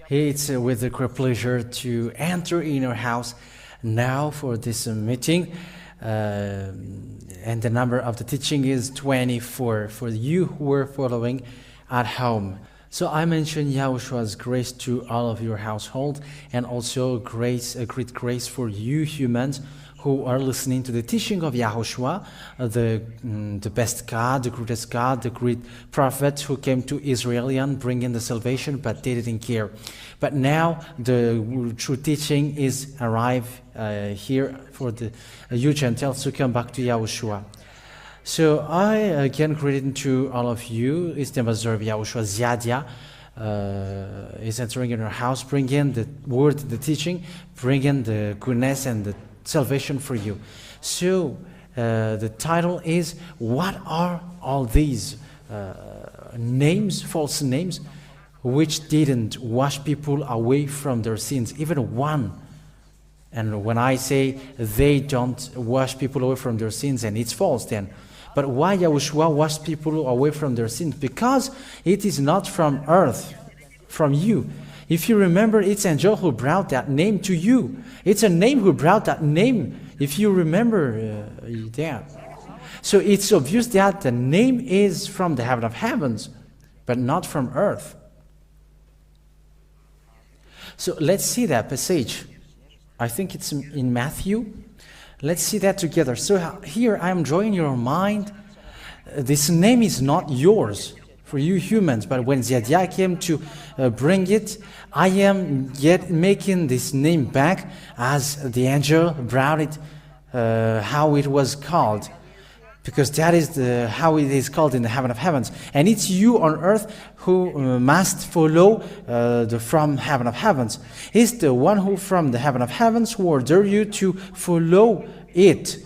It's with a great pleasure to enter in your house now for this meeting. And the number of the teaching is 24 for you who are following at home. So I mentioned Yahoshua's grace to all of your household, and also grace, a great grace for you humans who are listening to the teaching of Yahushua, the best God, the great prophet who came to Israel bringing the salvation, but they didn't care. But now the true teaching is arrived here for you Gentiles to come back to Yahushua. So I again greeting to all of you. It's the Ambassador of Yahushua, Ziadia, is entering in your house, bringing the word, the teaching, bringing the goodness and the salvation for you. So the title is, what are all these names, false names, which didn't wash people away from their sins, even one? And when I say they don't wash people away from their sins, and it's false then. But why Yahushua washed people away from their sins? Because it is not from earth, from you. If you remember, it's angel who brought that name to you. It's a name who brought that name, if you remember that. So it's obvious that the name is from the heaven of heavens, but not from earth. So let's see that passage. I think it's in Matthew. Let's see that together. So here I am drawing your mind. This name is not yours for you humans, but when Ziadia came to bring it, I am yet making this name back as the angel brought it, how it was called, because that is how it is called in the heaven of heavens. And it's you on earth who must follow from heaven of heavens. It's the one who from the heaven of heavens who order you to follow it.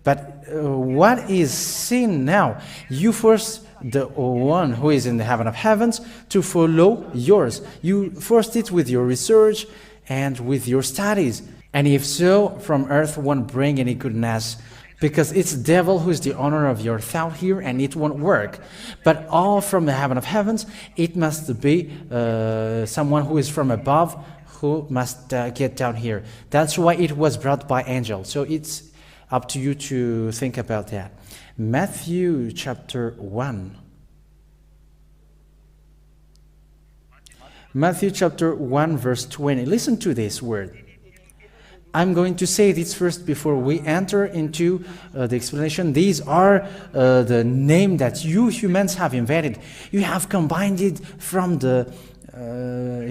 But what is sin now? You first, the one who is in the heaven of heavens, to follow yours. You forced it with your research and with your studies. And if so, from earth won't bring any goodness, because it's the devil who is the owner of your thought here, and it won't work. But all from the heaven of heavens, it must be someone who is from above, who must get down here. That's why it was brought by angel. So it's up to you to think about that. Matthew chapter 1. Matthew chapter 1 verse 20. Listen to this word. I'm going to say this first before we enter into the explanation. These are the name that you humans have invented. You have combined it from the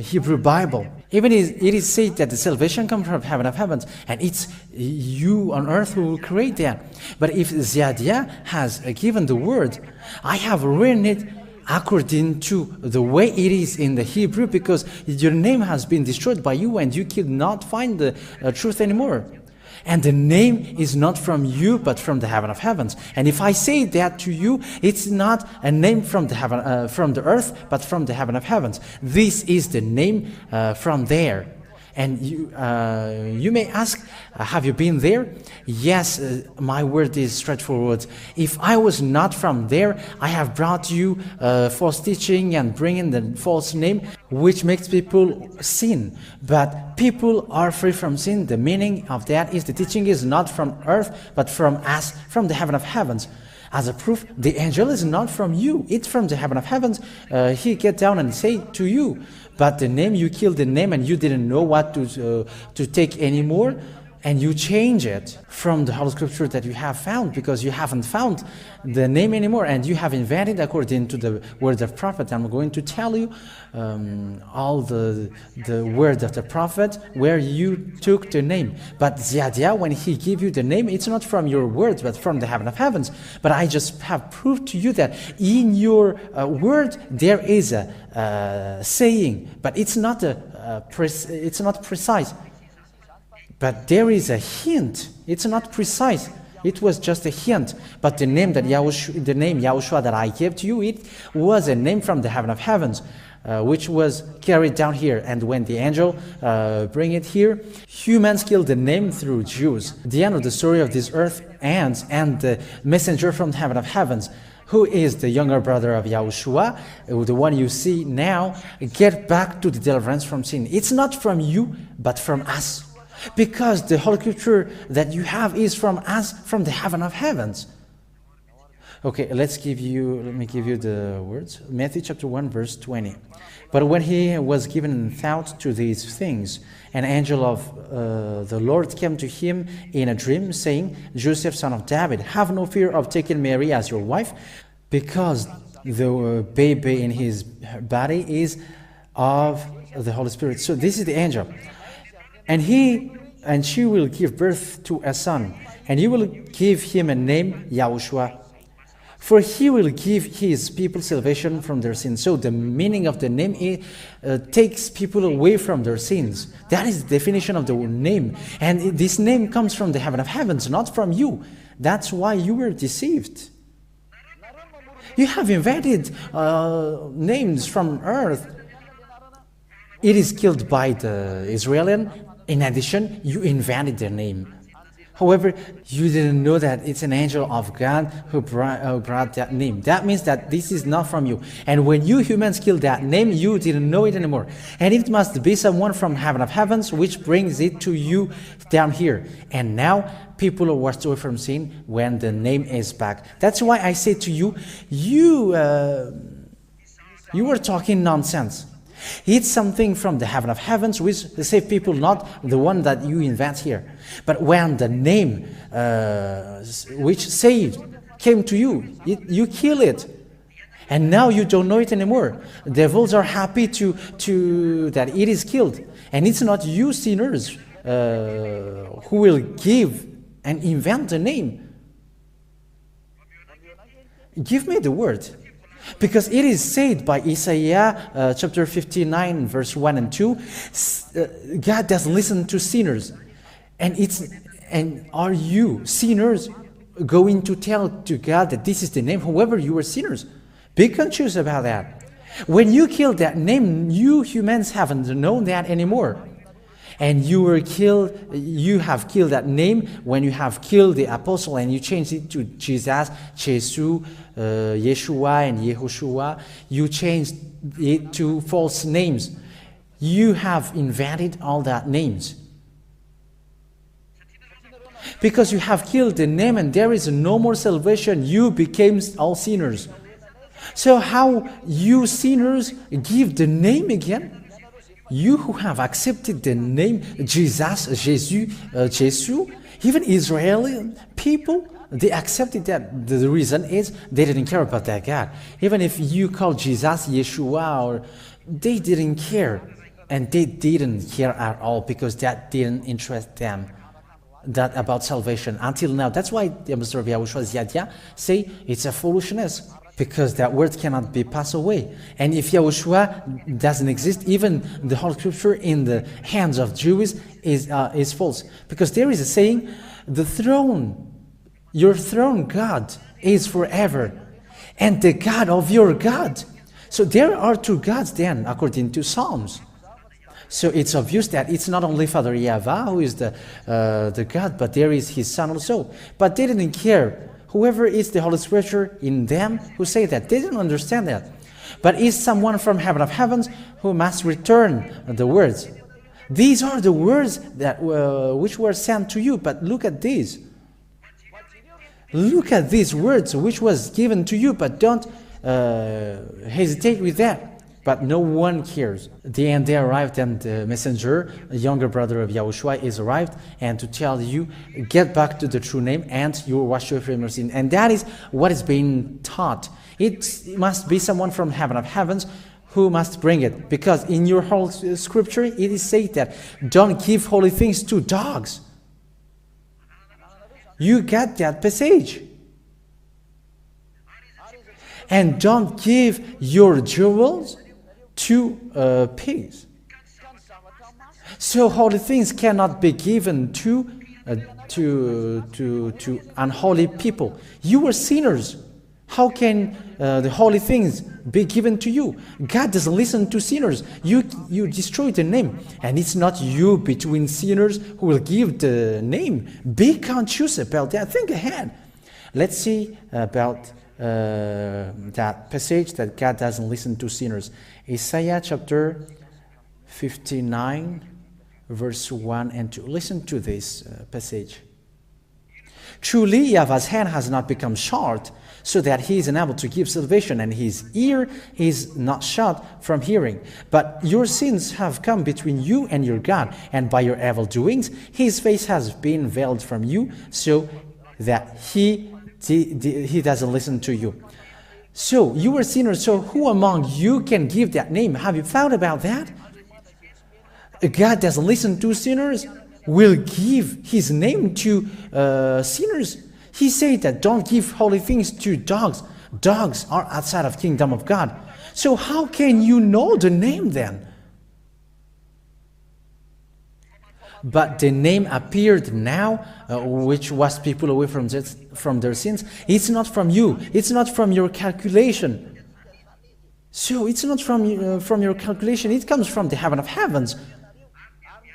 Hebrew Bible. Even it is said that the salvation comes from heaven of heavens, and it's you on earth who will create that. But if Ziadia has given the word, I have written it according to the way it is in the Hebrew, because your name has been destroyed by you and you cannot find the truth anymore. And the name is not from you, but from the heaven of heavens. And if I say that to you, it's not a name from the heaven, from the earth, but from the heaven of heavens. This is the name from there. And you may ask, have you been there? Yes, my word is straightforward. If I was not from there, I have brought you false teaching and bringing the false name, which makes people sin. But people are free from sin. The meaning of that is the teaching is not from earth, but from us, from the heaven of heavens. As a proof, the angel is not from you. It's from the heaven of heavens. He get down and say to you, but the name, you killed the name and you didn't know what to take anymore, and you change it from the Holy Scripture that you have found, because you haven't found the name anymore, and you have invented according to the word of prophet. I'm going to tell you all the word of the prophet where you took the name. But Ziadia, when he gave you the name, it's not from your words, but from the heaven of heavens. But I just have proved to you that in your word there is a saying, but it's not it's not precise. But there is a hint. It's not precise. It was just a hint. But the name Yahushua that I gave to you, it was a name from the heaven of heavens, which was carried down here. And when the angel bring it here, humans killed the name through Jews. The end of the story of this earth ends, and the messenger from the heaven of heavens who is the younger brother of Yahushua, the one you see now, get back to the deliverance from sin. It's not from you, but from us. Because the Holy Scripture that you have is from us, from the heaven of heavens. Okay, let me give you the words. Matthew chapter 1, verse 20. But when he was given thought to these things, an angel of the Lord came to him in a dream, saying, Joseph, son of David, have no fear of taking Mary as your wife, because the baby in his body is of the Holy Spirit. So this is the angel. And she will give birth to a son, and you will give him a name, YAHOSHUAH. For he will give his people salvation from their sins. So the meaning of the name is, takes people away from their sins. That is the definition of the name. And this name comes from the heaven of heavens, not from you. That's why you were deceived. You have invented names from earth. It is killed by the Israelian. In addition, you invented their name. However, you didn't know that it's an angel of God who brought that name. That means that this is not from you. And when you humans killed that name, you didn't know it anymore. And it must be someone from heaven of heavens which brings it to you down here. And now people are washed away from sin when the name is back. That's why I say to you, you were talking nonsense. It's something from the heaven of heavens which save people, not the one that you invent here. But when the name which saved came to you, you kill it. And now you don't know it anymore. Devils are happy to that it is killed. And it's not you sinners who will give and invent the name. Give me the word. Because it is said by Isaiah chapter 59 verse 1 and 2, God doesn't listen to sinners. And are you sinners going to tell to God that this is the name? However, you are sinners. Be conscious about that. When you kill that name, you humans haven't known that anymore. And you have killed that name when you have killed the apostle and you changed it to Jesus, Jesu, Yeshua and YAHOSHUAH. You changed it to false names. You have invented all that names. Because you have killed the name and there is no more salvation, you became all sinners. So how you sinners give the name again? You who have accepted the name Jesus, Jesus, even Israeli people, they accepted that. The reason is they didn't care about that God. Even if you call Jesus Yeshua, or they didn't care. And they didn't care at all because that didn't interest them. That about salvation until now. That's why the ambassador of Yahushua Ziyadia say it's a foolishness. Because that word cannot be passed away. And if Yahushua doesn't exist, even the whole scripture in the hands of Jews is false. Because there is a saying, the throne, your throne, God, is forever. And the God of your God. So there are two gods then, according to Psalms. So it's obvious that it's not only Father Yahweh who is the God, but there is his son also. But they didn't care. Whoever is the Holy Scripture in them who say that, they didn't understand that. But is someone from heaven of heavens who must return the words. These are the words that which were sent to you. But look at these. Look at these words which was given to you. But don't hesitate with that. But no one cares. And they arrived, and the messenger, a younger brother of Yahushua, is arrived, and to tell you, get back to the true name, and you will wash away from your sin. And that is what is being taught. It must be someone from heaven of heavens who must bring it. Because in your whole scripture, it is said that don't give holy things to dogs. You get that passage. And don't give your jewels to pigs. So holy things cannot be given to unholy people. You are sinners. How can the holy things be given to you? God doesn't listen to sinners. You destroy the name. And it's not you between sinners who will give the name. Be conscious about that. Think ahead. Let's see about that passage that God doesn't listen to sinners. Isaiah chapter 59, verse 1 and 2. Listen to this passage. Truly, Yahweh's hand has not become short, so that he is unable to give salvation, and his ear is not shut from hearing. But your sins have come between you and your God, and by your evil doings, his face has been veiled from you, so that he doesn't listen to you. So, you were sinners, so who among you can give that name? Have you thought about that? God doesn't listen to sinners, will give his name to sinners. He said that don't give holy things to dogs. Dogs are outside of kingdom of God. So how can you know the name then? But the name appeared now, which was people away from their sins. It's not from you. It's not from your calculation. So it's not from your calculation. It comes from the heaven of heavens.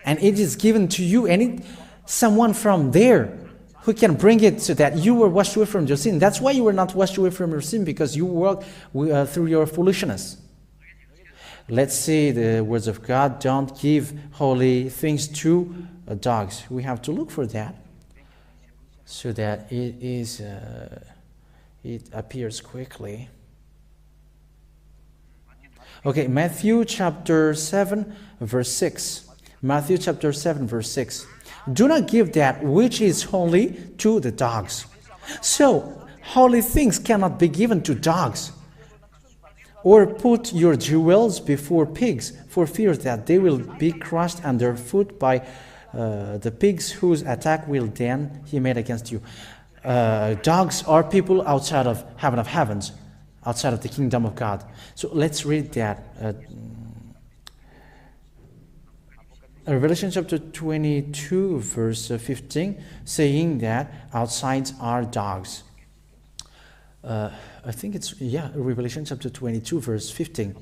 And it is given to you, and someone from there who can bring it so that you were washed away from your sin. That's why you were not washed away from your sin, because you walked through your foolishness. Let's see the words of God. Don't give holy things to dogs. We have to look for that so that it appears quickly. Okay, Matthew chapter 7, verse 6. Matthew chapter 7, verse 6. Do not give that which is holy to the dogs. So, holy things cannot be given to dogs. Or put your jewels before pigs, for fear that they will be crushed underfoot by the pigs, whose attack will then be made against you. Dogs are people outside of heaven of heavens, outside of the kingdom of God. So let's read that. Revelation chapter 22, verse 15, saying that outside are dogs. I think it's, Revelation chapter 22, verse 15.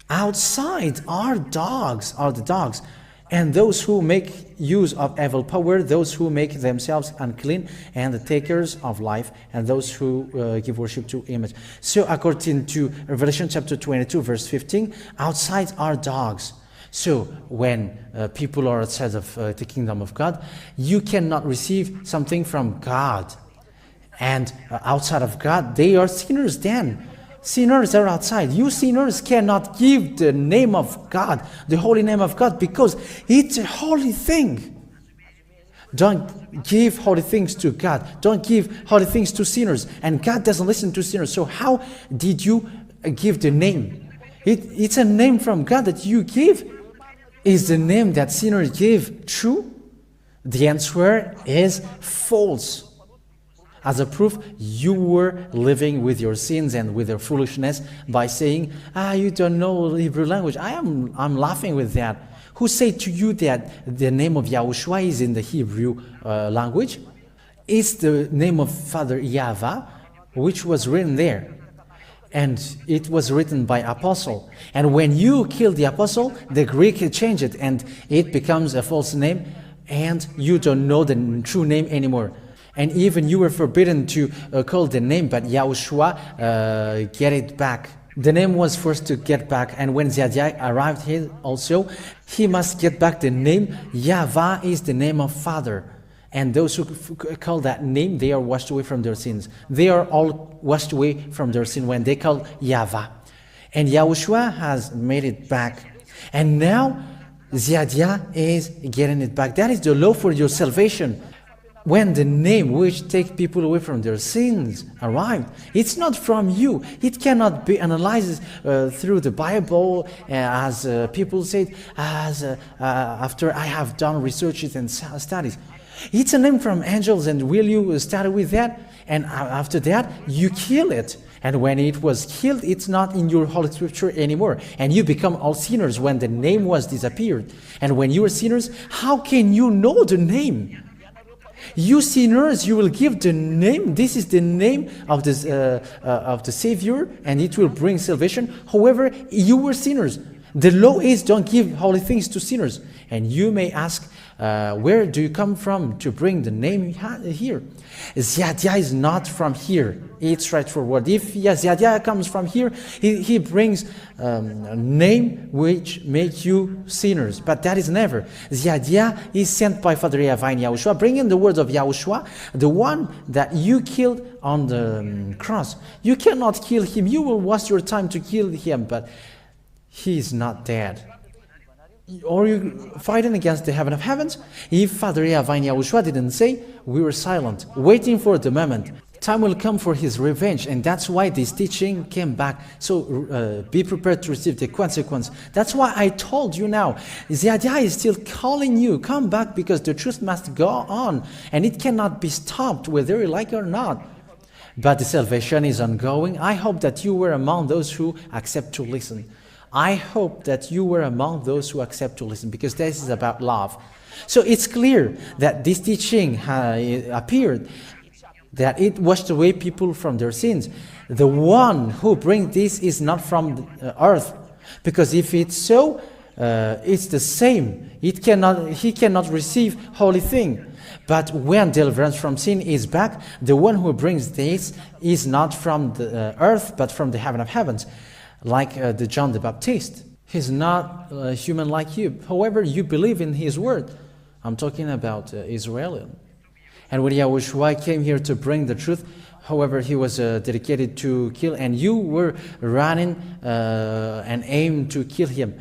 Outside are the dogs, and those who make use of evil power, those who make themselves unclean, and the takers of life, and those who give worship to image. So according to Revelation chapter 22, verse 15, outside are dogs. So when people are outside of the kingdom of God, you cannot receive something from God. And outside of God, they are sinners then. Sinners are outside. You sinners cannot give the name of God, the holy name of God, because it's a holy thing. Don't give holy things to God. Don't give holy things to sinners. And God doesn't listen to sinners. So how did you give the name? It's a name from God that you give. Is the name that sinners give true? The answer is false. As a proof, you were living with your sins and with your foolishness by saying, you don't know Hebrew language. I'm laughing with that. Who said to you that the name of YAHOSHUAH is in the Hebrew language? It's the name of Father Yahweh, which was written there. And it was written by apostle. And when you kill the apostle, the Greek changed it, and it becomes a false name, and you don't know the true name anymore. And even you were forbidden to call the name, but YAHOSHUAH get it back. The name was forced to get back, and when Ziyadiyah arrived here also, he must get back the name. Yahweh is the name of Father. And those who call that name, they are washed away from their sins. They are all washed away from their sin when they call Yahweh. And YAHOSHUAH has made it back. And now, Ziyadiyah is getting it back. That is the law for your salvation. When the name which takes people away from their sins arrived, it's not from you. It cannot be analyzed through the Bible, as people say, after I have done researches and studies. It's a name from angels, and will you study with that? And after that, you kill it. And when it was killed, it's not in your Holy Scripture anymore. And you become all sinners when the name was disappeared. And when you are sinners, how can you know the name? You sinners, you will give the name. This is the name of the Savior, and it will bring salvation. However, you were sinners. The law is don't give holy things to sinners. And you may ask, Where do you come from to bring the name here? Ziadia is not from here. It's straightforward. If Ziadia comes from here, he brings a name which makes you sinners. But that is never. Ziadia is sent by Father Yahavai and Yahushua, bringing the words of Yahushua, the one that you killed on the cross. You cannot kill him. You will waste your time to kill him, but he is not dead. Or you fighting against the heaven of heavens? If Father Yahavai and Yahushua didn't say, we were silent, waiting for the moment. Time will come for his revenge, and that's why this teaching came back. So be prepared to receive the consequence. That's why I told you now, Ziadia is still calling you, come back, because the truth must go on, and it cannot be stopped, whether you like it or not. But the salvation is ongoing. I hope that you were among those who accept to listen. I hope that you were among those who accept to listen, because this is about love. So it's clear that this teaching appeared, that it washed away people from their sins. The one who brings this is not from the earth, because if it's so, it's the same. He cannot receive holy thing. But when deliverance from sin is back, the one who brings this is not from the earth, but from the heaven of heavens. Like the John the Baptist. He's not human like you. However, you believe in his word. I'm talking about Israel. And when Yahushua came here to bring the truth, however, he was dedicated to kill, and you were running and aimed to kill him.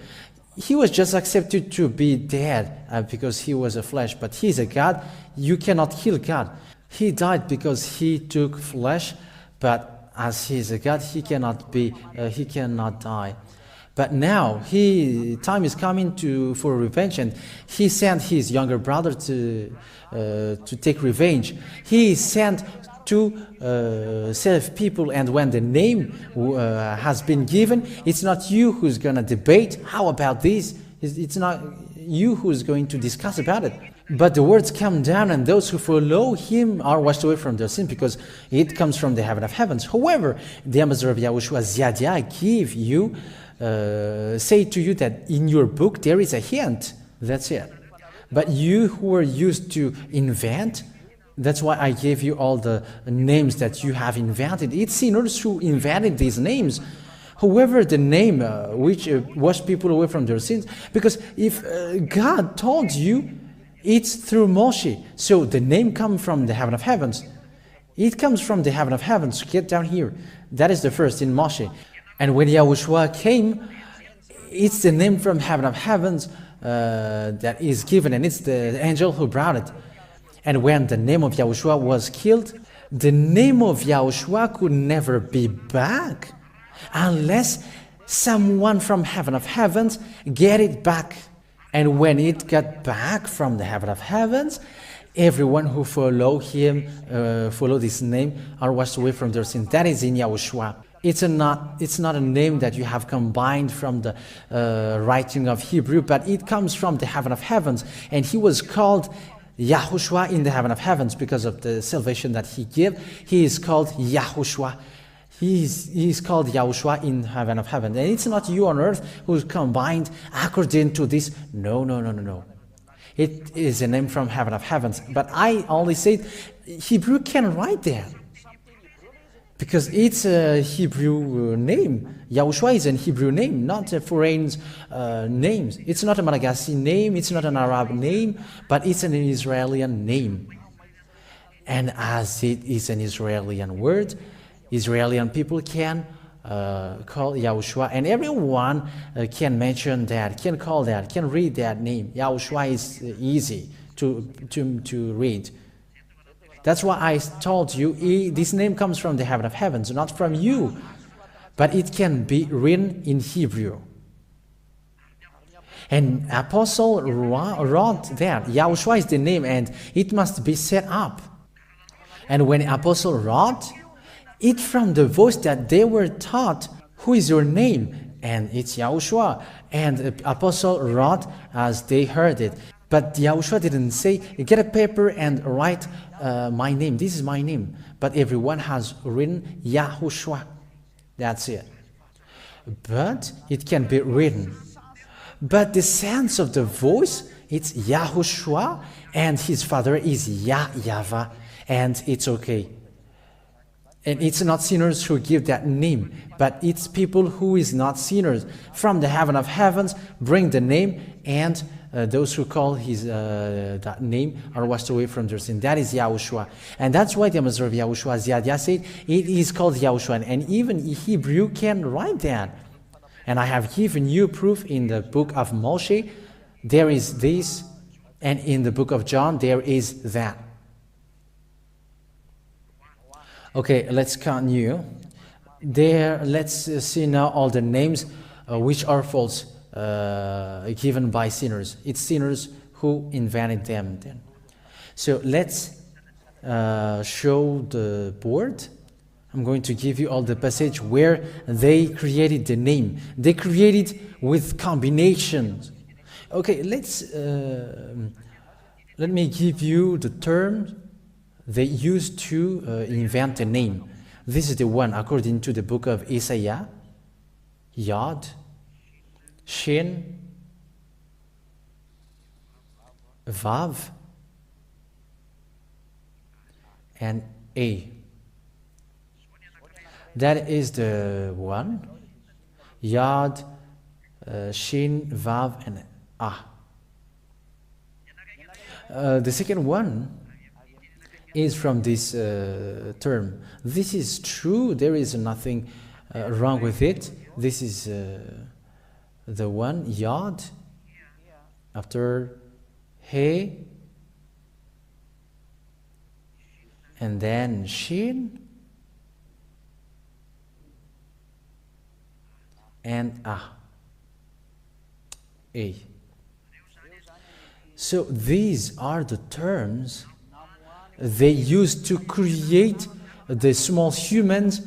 He was just accepted to be dead because he was a flesh, but he's a God. You cannot kill God. He died because he took flesh, but as he is a God, he cannot die. But now, time is coming for revenge, and he sent his younger brother to take revenge. He sent to save people, and when the name has been given, it's not you who's going to debate, how about this? It's not you who's going to discuss about it. But the words come down, and those who follow him are washed away from their sin, because it comes from the heaven of heavens. However, the ambassador of Yahushua, Ziadia, say to you that in your book there is a hint. That's it. But you who are used to invent, that's why I gave you all the names that you have invented. It's sinners who invented these names. However, the name which washed people away from their sins, because if God told you, it's through Moshe. So the name comes from the heaven of heavens. It comes from the heaven of heavens. Get down here. That is the first in Moshe. And when Yahushua came, it's the name from heaven of heavens that is given, and it's the angel who brought it. And when the name of Yahushua was killed, the name of Yahushua could never be back unless someone from heaven of heavens get it back. And when it got back from the heaven of heavens, everyone who follow him, follow this name, are washed away from their sin. That is in Yahushua. It's not a name that you have combined from the writing of Hebrew, but it comes from the heaven of heavens. And he was called YAHOSHUAH in the heaven of heavens because of the salvation that he gave. He is called YAHOSHUAH. He is called Yahushua in heaven of heaven. And it's not you on earth who's combined according to this. No. It is a name from heaven of heavens. But I only said Hebrew can write that, because it's a Hebrew name. Yahushua is a Hebrew name, not a foreign name. It's not a Malagasy name, it's not an Arab name, but it's an Israeli name. And as it is an Israeli word, Israeli people can call Yahushua, and everyone can mention that, can call that, can read that name. Yahushua is easy to read. That's why I told you this name comes from the heaven of heavens, not from you, but it can be written in Hebrew. And Apostle wrote that Yahushua is the name, and it must be set up. And when Apostle wrote, it from the voice that they were taught, who is your name? And it's Yahushua. And the apostle wrote as they heard it. But Yahushua didn't say, get a paper and write my name. This is my name. But everyone has written YAHOSHUAH. That's it. But it can be written. But the sense of the voice it's YAHOSHUAH, and his father is Yahweh, and it's okay. And it's not sinners who give that name, but it's people who is not sinners. From the heaven of heavens, bring the name, and those who call his that name are washed away from their sin. That is YAHOSHUAH. And that's why the Ambassador of YAHOSHUAH, Ziadia, said it is called YAHOSHUAH. And even Hebrew can write that. And I have given you proof in the book of Moshe. There is this, and in the book of John, there is that. Okay, let's continue. There, let's see now all the names which are false, given by sinners. It's sinners who invented them then. So let's show the board. I'm going to give you all the passage where they created the name. They created with combinations. Okay, let me give you the term they used to invent a name. This is the one according to the book of Isaiah. Yod, Shin, Vav, and A. That is the one. Yod, Shin, Vav, and Ah. The second one is from this term. This is true. There is nothing wrong with it. This is the one, Yod, after He, and then Shin, and Ah, A. So these are the terms they used to create the small humans.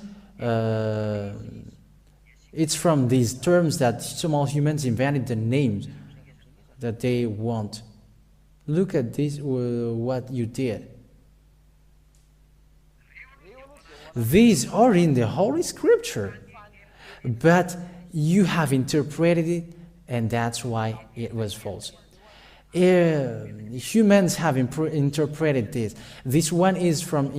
It's from these terms that small humans invented the names that they want. Look at this, what you did. These are in the Holy Scripture, but you have interpreted it, and that's why it was false. Humans have interpreted this. This one is from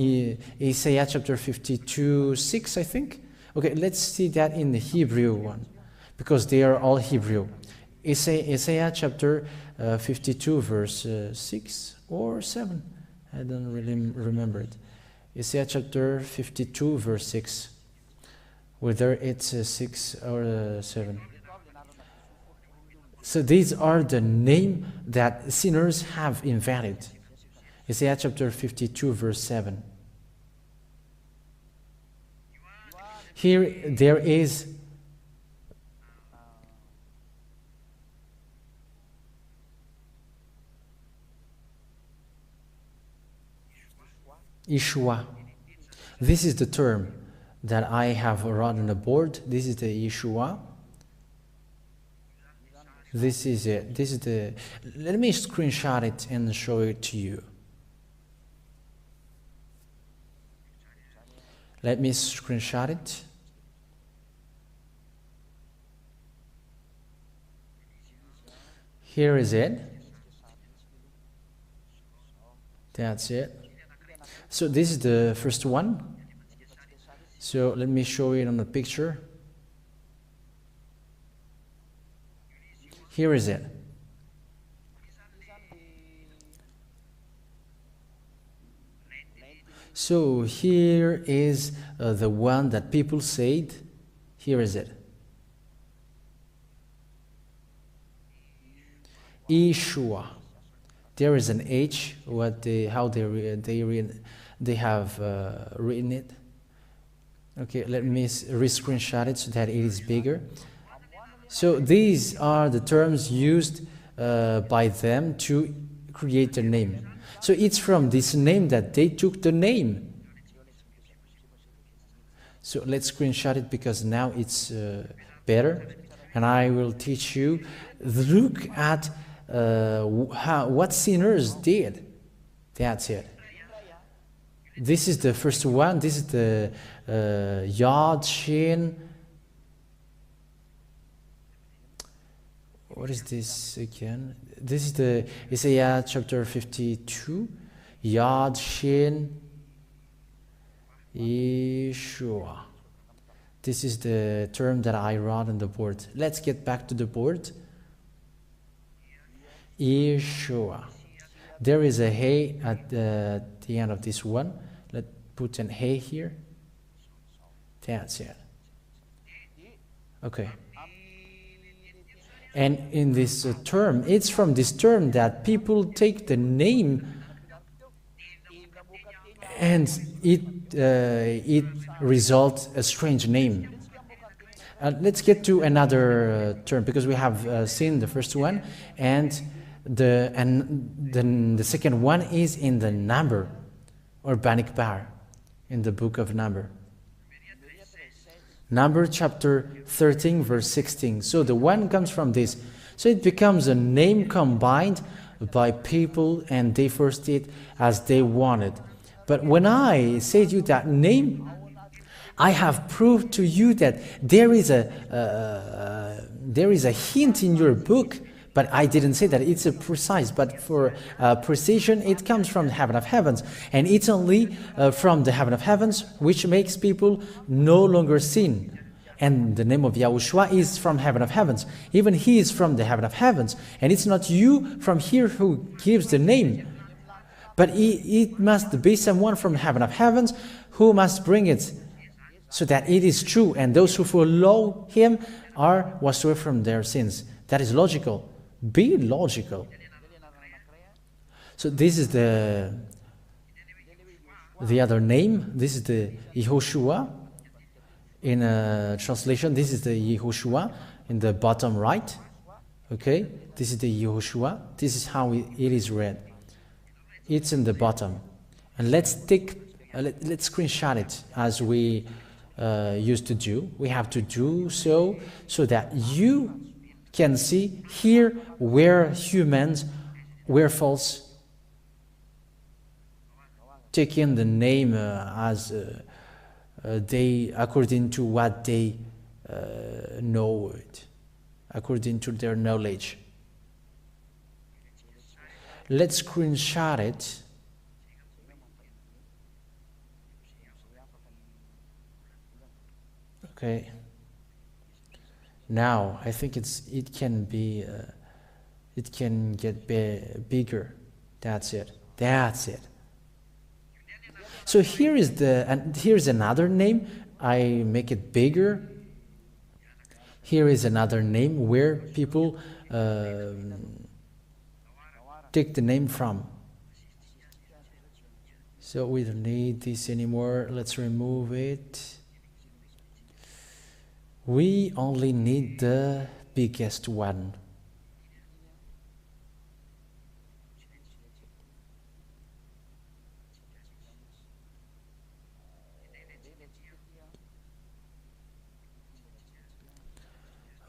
Isaiah chapter 52:6, I think. Okay, let's see that in the Hebrew one, because they are all Hebrew. Isaiah chapter 52 verse 6 or 7. I don't really remember it. Isaiah chapter 52 verse 6. Whether it's 6 or 7. So these are the name that sinners have invented. Isaiah chapter 52 verse 7. Here there is YAHOSHUAH. This is the term that I have wrote on the board. This is the YAHOSHUAH. This is it. This is the. Let me screenshot it and show it to you. Let me screenshot it. Here is it. That's it. So this is the first one. So let me show it on the picture. Here is it. So here is the one that people said. Here is it. YAHOSHUAH. There is an H. They have written it. Okay, let me re-screenshot it so that it is bigger. So these are the terms used by them to create their name. So it's from this name that they took the name. So let's screenshot it because now it's better. And I will teach you. Look at what sinners did. That's it. This is the first one. This is the Yod, Shin. What is this again? this is the Isaiah chapter 52. Yad Shin YAHOSHUAH. This is the term that I wrote on the board. Let's get back to the board. YAHOSHUAH. There is a hey at the end of this one. Let's put an hey here. That's it. Okay. And in this term, it's from this term that people take the name and it results a strange name. Let's get to another term, because we have seen the first one, and then the second one is in the number, or Banikbar, in the book of Number. Number chapter 13 verse 16. So the one comes from this. So it becomes a name combined by people, and they forced it as they wanted. But when I say to you that name, I have proved to you that there is a hint in your book, but I didn't say that it's a precise, but for precision, it comes from the heaven of heavens. And it's only from the heaven of heavens which makes people no longer sin. And the name of YAHOSHUAH is from heaven of heavens. Even he is from the heaven of heavens. And it's not you from here who gives the name, but it must be someone from heaven of heavens who must bring it, so that it is true. And those who follow him are washed away from their sins. That is logical. Be logical. So this is the other name. This is the YAHOSHUAH. In a translation, this is the YAHOSHUAH in the bottom right. Okay, this is the YAHOSHUAH. This is how it is read. It's in the bottom. And let's screenshot it as we used to do. We have to do so that you can see here where humans were false, taking the name as they, according to what they know it, according to their knowledge. Let's screenshot it. Okay. Now I think it can get bigger. That's it. That's it. So here's another name. I make it bigger. Here is another name where people take the name from. So we don't need this anymore. Let's remove it. We only need the biggest one.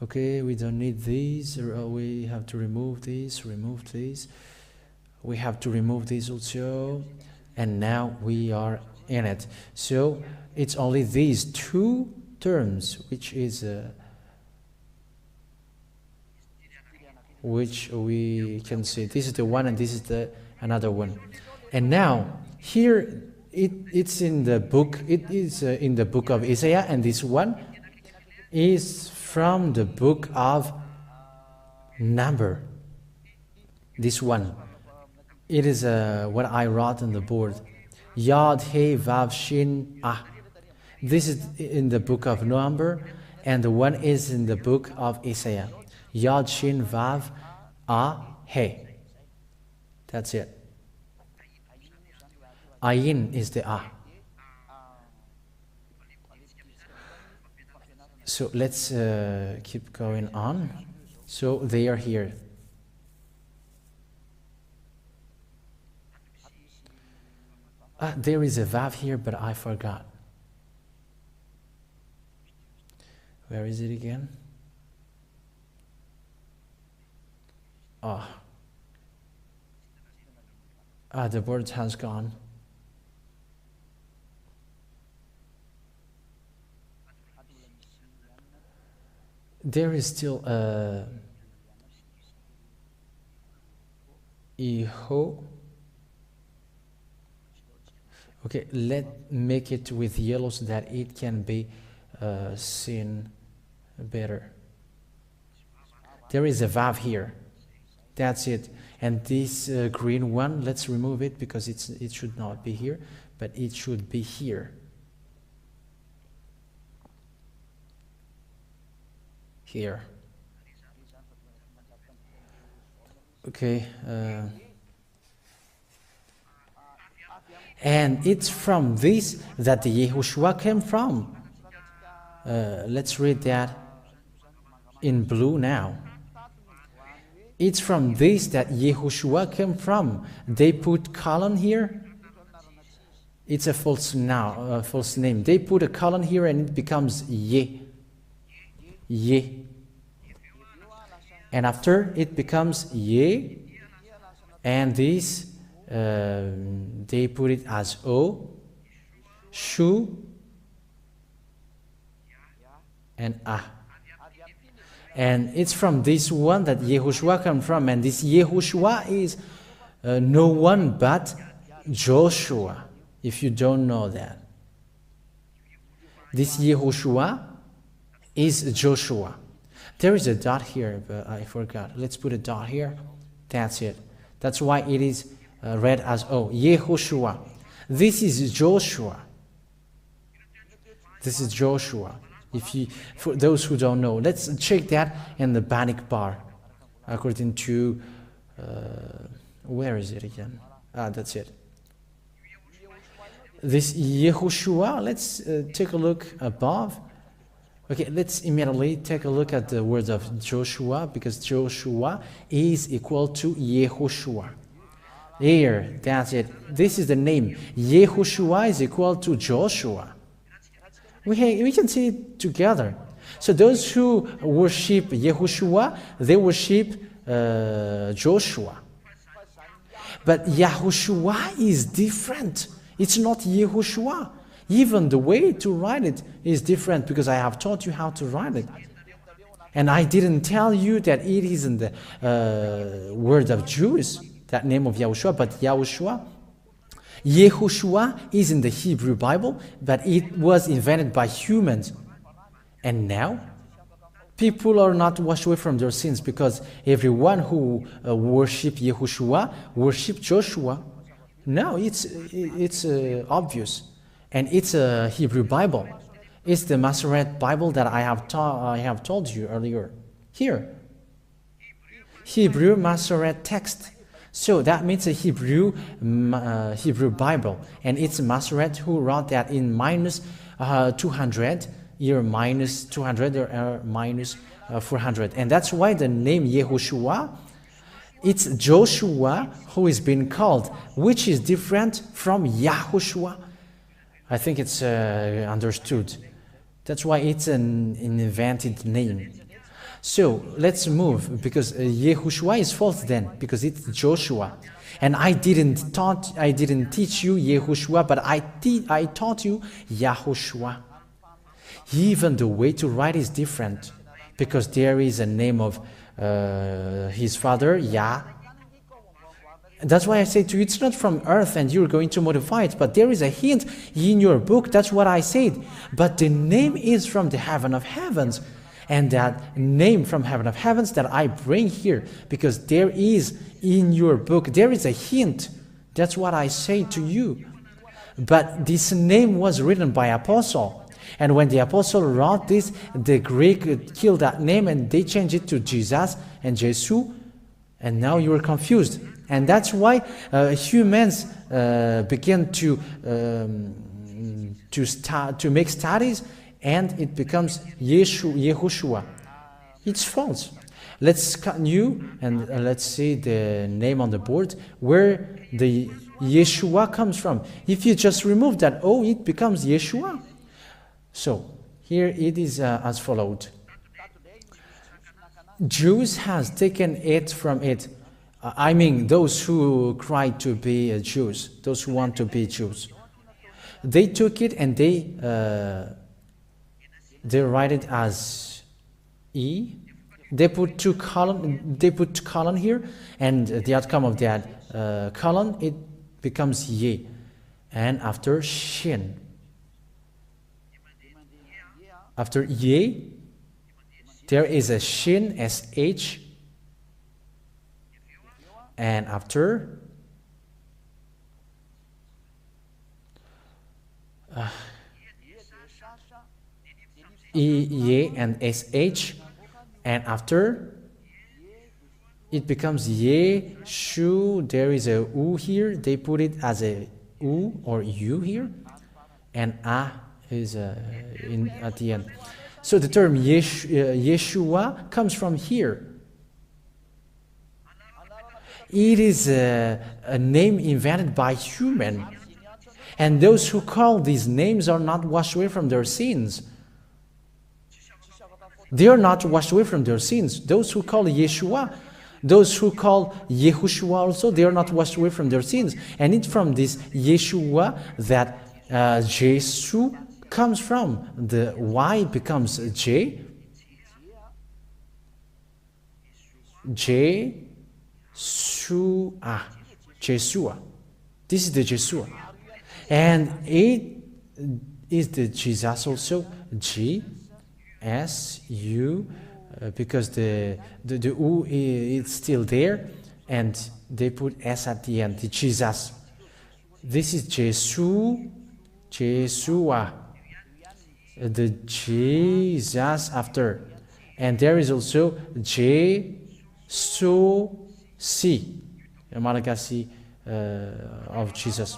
Okay, we don't need these. We have to remove these. Remove these. We have to remove these also. And now we are in it. So it's only these two terms, which which we can see. This is the one, and this is the another one. And now here it's in the book. It is in the book of Isaiah, and this one is from the book of Number. This one, it is what I wrote on the board. Yad He Vav Shin Ah. This is in the book of Number, and the one is in the book of Isaiah. Yad Shin Vav Ah He. That's it. Ayin is the Ah. So let's keep going on. So they are here. There is a Vav here, but I forgot. Where is it again? The word has gone. There is still Yeho. Okay, let's make it with yellow so that it can be seen better. There is a vav here. That's it. And this green one, let's remove it because it should not be here, but it should be here. Here. Okay. And it's from this that the YAHOSHUAH came from. Let's read that in blue now. It's from this that YAHOSHUAH came from. They put colon here. It's a false name. They put a colon here and it becomes Ye. Ye. And after it becomes Ye. And this, they put it as O, Shu, and Ah. And it's from this one that YAHOSHUAH comes from. And this YAHOSHUAH is no one but Joshua, if you don't know that. This YAHOSHUAH is Joshua. There is a dot here, but I forgot. Let's put a dot here. That's it. That's why it is read as O. YAHOSHUAH. This is Joshua. This is Joshua. For those who don't know, let's check that in the Bannock bar. According to, where is it again? That's it. This YAHOSHUAH, let's take a look above. Okay, let's immediately take a look at the words of Joshua, because Joshua is equal to YAHOSHUAH. Here, that's it. This is the name. YAHOSHUAH is equal to Joshua. We can see it together. So those who worship YAHOSHUAH, they worship Joshua. But YAHOSHUAH is different. It's not YAHOSHUAH. Even the way to write it is different because I have taught you how to write it. And I didn't tell you that it is in the word of Jews, that name of YAHOSHUAH, but YAHOSHUAH is in the Hebrew Bible, but it was invented by humans. And now, people are not washed away from their sins because everyone who worship YAHOSHUAH worship Joshua. No, it's obvious. And it's a Hebrew Bible. It's the Masoret Bible that I have told you earlier. Here. Hebrew Masoret text. So that means a Hebrew Bible. And it's Masoret who wrote that in minus 200, either minus 200 or minus 400. And that's why the name YAHOSHUAH, it's Joshua who is being called, which is different from YAHOSHUAH. I think it's understood. That's why it's an invented name. So let's move, because YAHOSHUAH is false then, because it's Joshua. And I didn't teach you YAHOSHUAH, but I taught you YAHOSHUAH. Even the way to write is different, because there is a name of his father, Yah. That's why I say to you, it's not from earth and you're going to modify it, but there is a hint in your book. That's what I said. But the name is from the heaven of heavens. And that name from heaven of heavens that I bring here, because there is in your book, there is a hint. That's what I say to you. But this name was written by apostle. And when the apostle wrote this, the Greek killed that name and they changed it to Jesus and Jesus. And now you are confused. And that's why humans begin to make studies, and it becomes YAHOSHUAH. It's false. Let's continue and let's see the name on the board where the Yeshua comes from. If you just remove that O, it becomes Yeshua. So here it is as followed. Jews has taken it from it. I mean, those who cry to be Jews, those who want to be Jews, they took it and they write it as E, They put colon here, and the outcome of that colon, it becomes ye. And after shin. After ye, there is a shin, sh. And after ye and sh. And after it becomes ye, shu. There is a u here. They put it as a u or u here. And a is at the end. So the term Yeshua comes from here. It is a name invented by human. And those who call these names are not washed away from their sins. They are not washed away from their sins. Those who call Yeshua, those who call YAHOSHUAH also, they are not washed away from their sins. And it's from this Yeshua that Jesus comes from. The Y becomes J. Jesua. Jesua. This is the Jesua. And it is the Jesus also. G. S, U, because the U is still there, and they put S at the end, the Jesus. This is Jesu, Jesua, the Jesus after. And there is also Jesu-si, a Malagasy of Jesus.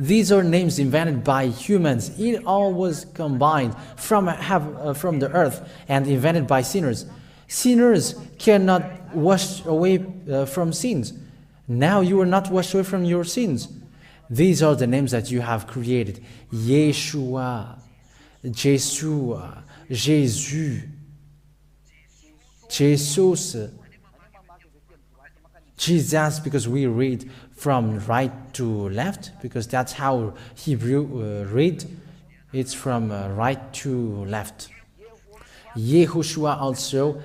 These are names invented by humans. It all was combined from the earth and invented by sinners. Sinners cannot wash away from sins. Now you are not washed away from your sins. These are the names that you have created. Yeshua, Jesua, Jesus, Jesus, Jesus, because we read from right to left, because that's how Hebrew read. It's from right to left. YAHOSHUAH also,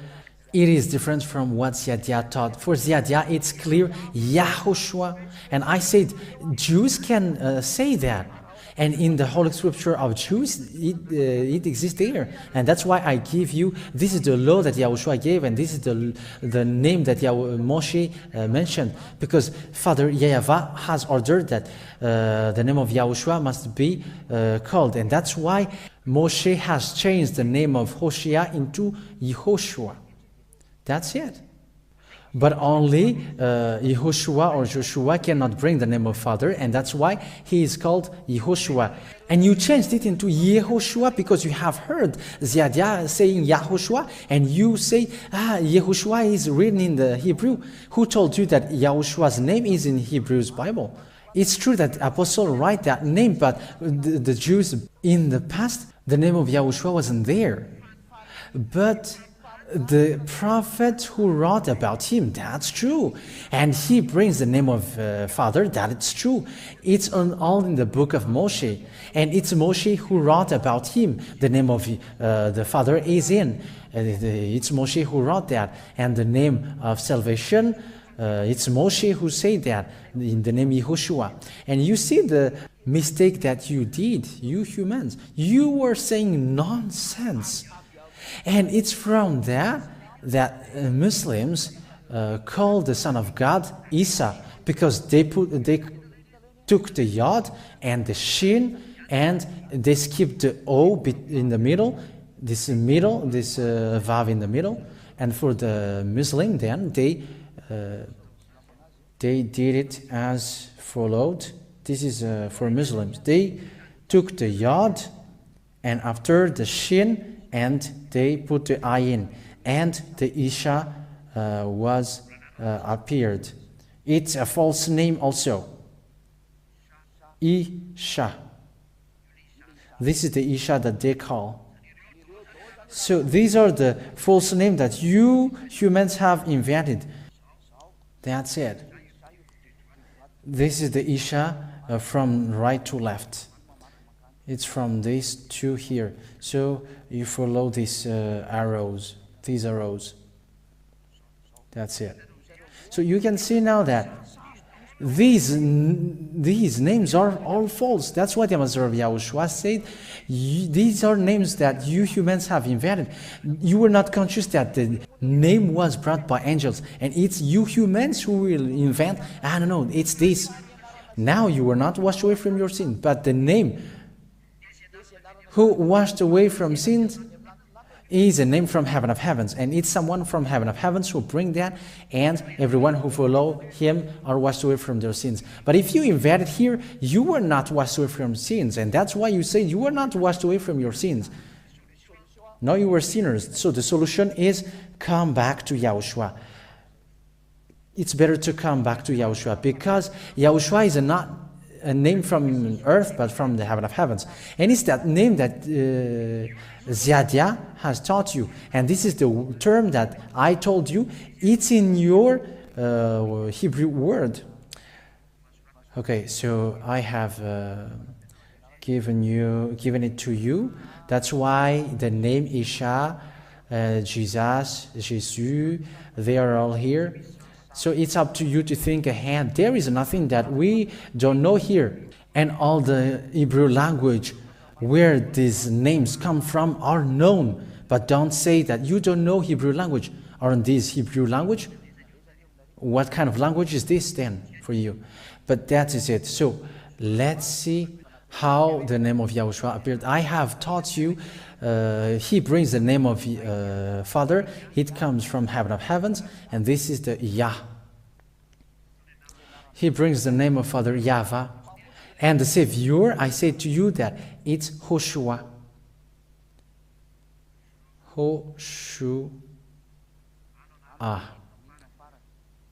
it is different from what Ziadia taught. For Ziadia, it's clear, YAHOSHUAH. And I said, Jews can say that. And in the Holy Scripture of Jews, it exists there. And that's why I give you, this is the law that YAHOSHUAH gave, and this is the name that Moshe mentioned. Because Father Yahweh has ordered that the name of YAHOSHUAH must be called. And that's why Moshe has changed the name of Hosea into YAHOSHUAH. That's it. But only YAHOSHUAH or Joshua cannot bring the name of Father, and that's why he is called YAHOSHUAH. And you changed it into YAHOSHUAH because you have heard Ziadia saying YAHOSHUAH, and you say, YAHOSHUAH is written in the Hebrew. Who told you that YAHOSHUAH's name is in Hebrew's Bible? It's true that Apostle write that name, but the Jews in the past, the name of YAHOSHUAH wasn't there. But the prophet who wrote about him, that's true. And he brings the name of Father, that's true. It's all in the book of Moshe. And it's Moshe who wrote about him. The name of the Father is in. It's Moshe who wrote that. And the name of salvation, it's Moshe who said that, in the name YAHOSHUAH. And you see the mistake that you did, you humans. You were saying nonsense. And it's from that Muslims call the Son of God Isa, because they took the yod and the shin, and they skipped the o in the middle, this vav in the middle. And for the Muslim, then they did it as followed. This is for Muslims. They took the yod, and after the shin, and they put the ayin, and the isha was appeared. It's a false name also. Isha. This is the isha that they call. So these are the false names that you humans have invented. That's it. This is the isha from right to left. It's from these two here. So you follow these arrows. these arrows. That's it. So you can see now that these names are all false. That's what the Ambassador of Yahushua said. These are names that you humans have invented. You were not conscious that the name was brought by angels. And it's you humans who will invent, I don't know, it's this. Now you were not washed away from your sin. But the name who washed away from sins is a name from heaven of heavens, and it's someone from heaven of heavens who bring that, and everyone who follow him are washed away from their sins. But if you invent it here, you were not washed away from sins, and that's why you say you were not washed away from your sins. No, you were sinners. So the solution is come back to Yahushua. It's better to come back to Yahushua, because Yahushua is not a name from earth, but from the heaven of heavens. And it's that name that Ziadia has taught you. And this is the term that I told you. It's in your Hebrew word. Okay, so I have given it to you. That's why the name Isha, Jesus, Jesus, they are all here. So it's up to you to think ahead. There is nothing that we don't know here. And all the Hebrew language where these names come from are known. But don't say that you don't know Hebrew language. Aren't these Hebrew language? What kind of language is this then for you? But that is it. So let's see how the name of Yahushua appeared. I have taught you, he brings the name of Father. It comes from heaven of heavens, and this is the Yah. He brings the name of Father Yahweh. And the Savior, I say to you that it's YAHOSHUAH. YAHOSHUAH.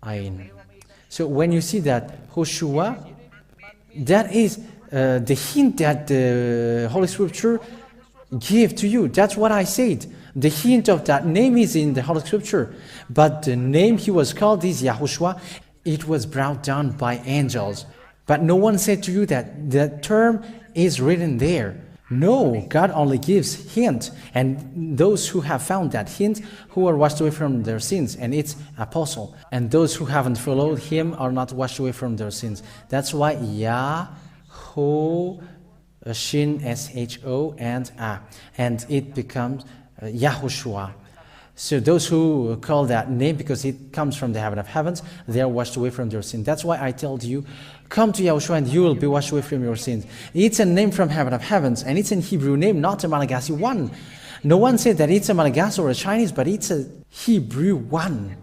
Ayin. So when you see that YAHOSHUAH, that is the hint that the Holy Scripture gave to you. That's what I said. The hint of that name is in the Holy Scripture. But the name he was called is YAHOSHUAH. It was brought down by angels. But no one said to you that the term is written there. No, God only gives hint. And those who have found that hint, who are washed away from their sins, and it's apostle. And those who haven't followed him are not washed away from their sins. That's why Yaho, Shin, S-H-O, and A. And it becomes YAHOSHUAH. So those who call that name, because it comes from the heaven of heavens, they are washed away from their sin. That's why I told you, come to Yahushua and you will be washed away from your sins. It's a name from heaven of heavens, and it's a Hebrew name, not a Malagasy one. No one said that it's a Malagasy or a Chinese, but it's a Hebrew one.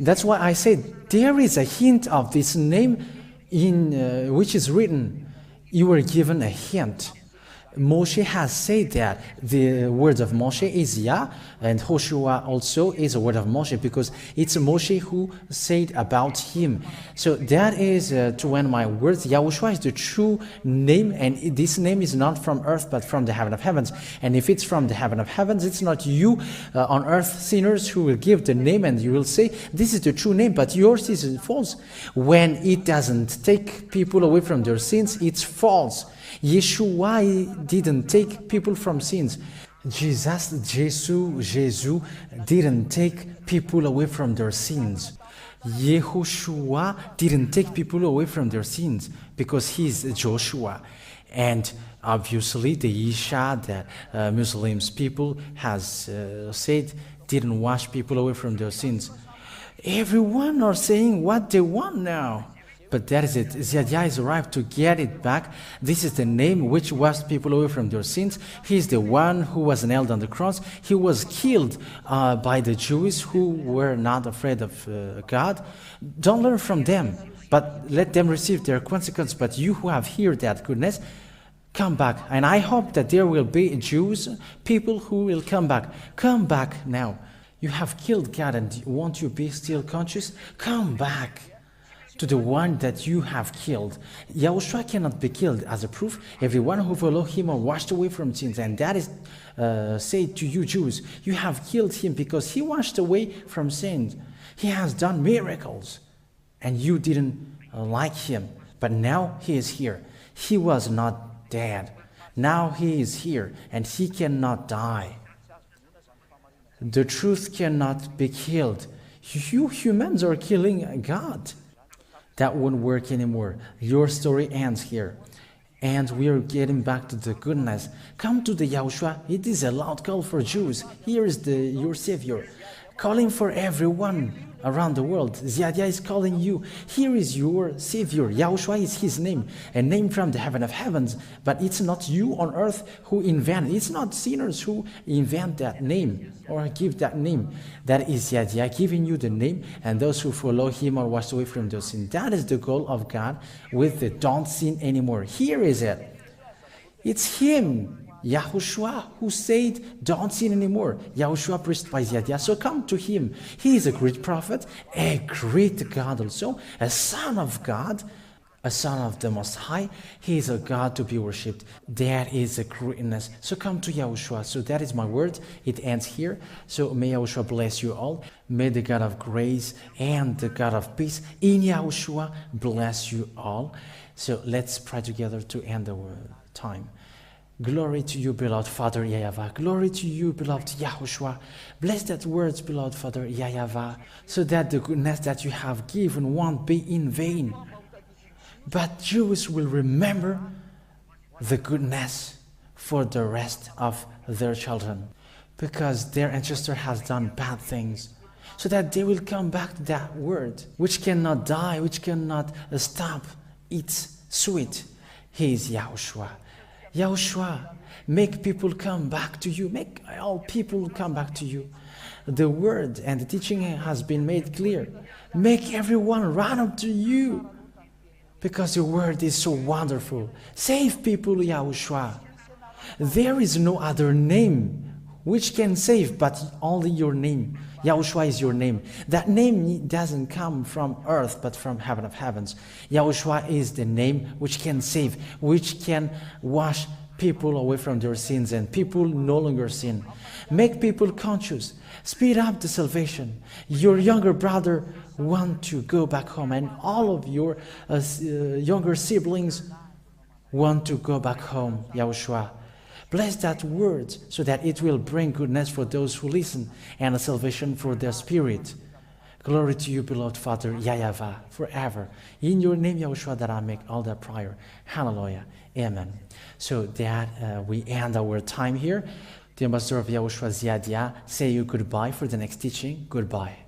That's why I said there is a hint of this name in which is written. You were given a hint. Moshe has said that the word of Moshe is Yah, and YAHOSHUAH also is a word of Moshe, because it's Moshe who said about him. So that is to end my words. Yahushua is the true name, and this name is not from earth but from the heaven of heavens. And if it's from the heaven of heavens, it's not you on earth sinners who will give the name and you will say this is the true name, but yours is false. When it doesn't take people away from their sins, it's false. Yeshua didn't take people from sins. Jesus didn't take people away from their sins. YAHOSHUAH didn't take people away from their sins, because he's Joshua. And obviously the Isha that Muslims people has said didn't wash people away from their sins. Everyone are saying what they want now. But that is it. Ziadia has arrived to get it back. This is the name which washed people away from their sins. He is the one who was nailed on the cross. He was killed by the Jews who were not afraid of God. Don't learn from them, but let them receive their consequence. But you who have heard that goodness, come back. And I hope that there will be Jews, people who will come back. Come back now. You have killed God, and won't you be still conscious? Come back to the one that you have killed. Yahushua cannot be killed. As a proof, everyone who follow him are washed away from sins. And that is said to you Jews. You have killed him because he washed away from sins. He has done miracles. And you didn't like him. But now he is here. He was not dead. Now he is here. And he cannot die. The truth cannot be killed. You humans are killing God. That won't work anymore. Your story ends here. And we are getting back to the goodness. Come to the Yahushua. It is a loud call for Jews. Here is your Savior, calling for everyone around the world. Ziadia is calling you. Here is your Savior. Yahushua is his name, a name from the heaven of heavens. But it's not you on earth who invent it. It's not sinners who invent that name or give that name. That is Ziadia giving you the name, and those who follow him are washed away from those sins. That is the goal of God with the don't sin anymore. Here is it. It's him, YAHOSHUAH, who said, don't sin anymore. YAHOSHUAH preached by Ziadia. So come to him. He is a great prophet, a great God also, a son of God, a son of the Most High. He is a God to be worshipped. That is a greatness. So come to YAHOSHUAH. So that is my word. It ends here. So may YAHOSHUAH bless you all. May the God of grace and the God of peace in YAHOSHUAH bless you all. So let's pray together to end the time. Glory to you, beloved Father Yahweh. Glory to you, beloved YAHOSHUAH. Bless that words, beloved Father Yahweh, so that the goodness that you have given won't be in vain. But Jews will remember the goodness for the rest of their children, because their ancestor has done bad things, so that they will come back to that word, which cannot die, which cannot stop. It's sweet. He is YAHOSHUAH. YAHOSHUAH, make people come back to you. Make all people come back to you. The word and the teaching has been made clear. Make everyone run up to you, because your word is so wonderful. Save people, YAHOSHUAH. There is no other name which can save but only your name. YAHOSHUAH is your name. That name doesn't come from earth but from heaven of heavens. YAHOSHUAH is the name which can save, which can wash people away from their sins, and people no longer sin. Make people conscious. Speed up the salvation. Your younger brother wants to go back home, and all of your younger siblings want to go back home. YAHOSHUAH, bless that word so that it will bring goodness for those who listen and a salvation for their spirit. Glory to you, beloved Father Yahweh, forever. In your name, YAHOSHUAH, that I make all that prayer. Hallelujah. Amen. So that we end our time here. The ambassador of YAHOSHUAH, Ziadia, say you goodbye for the next teaching. Goodbye.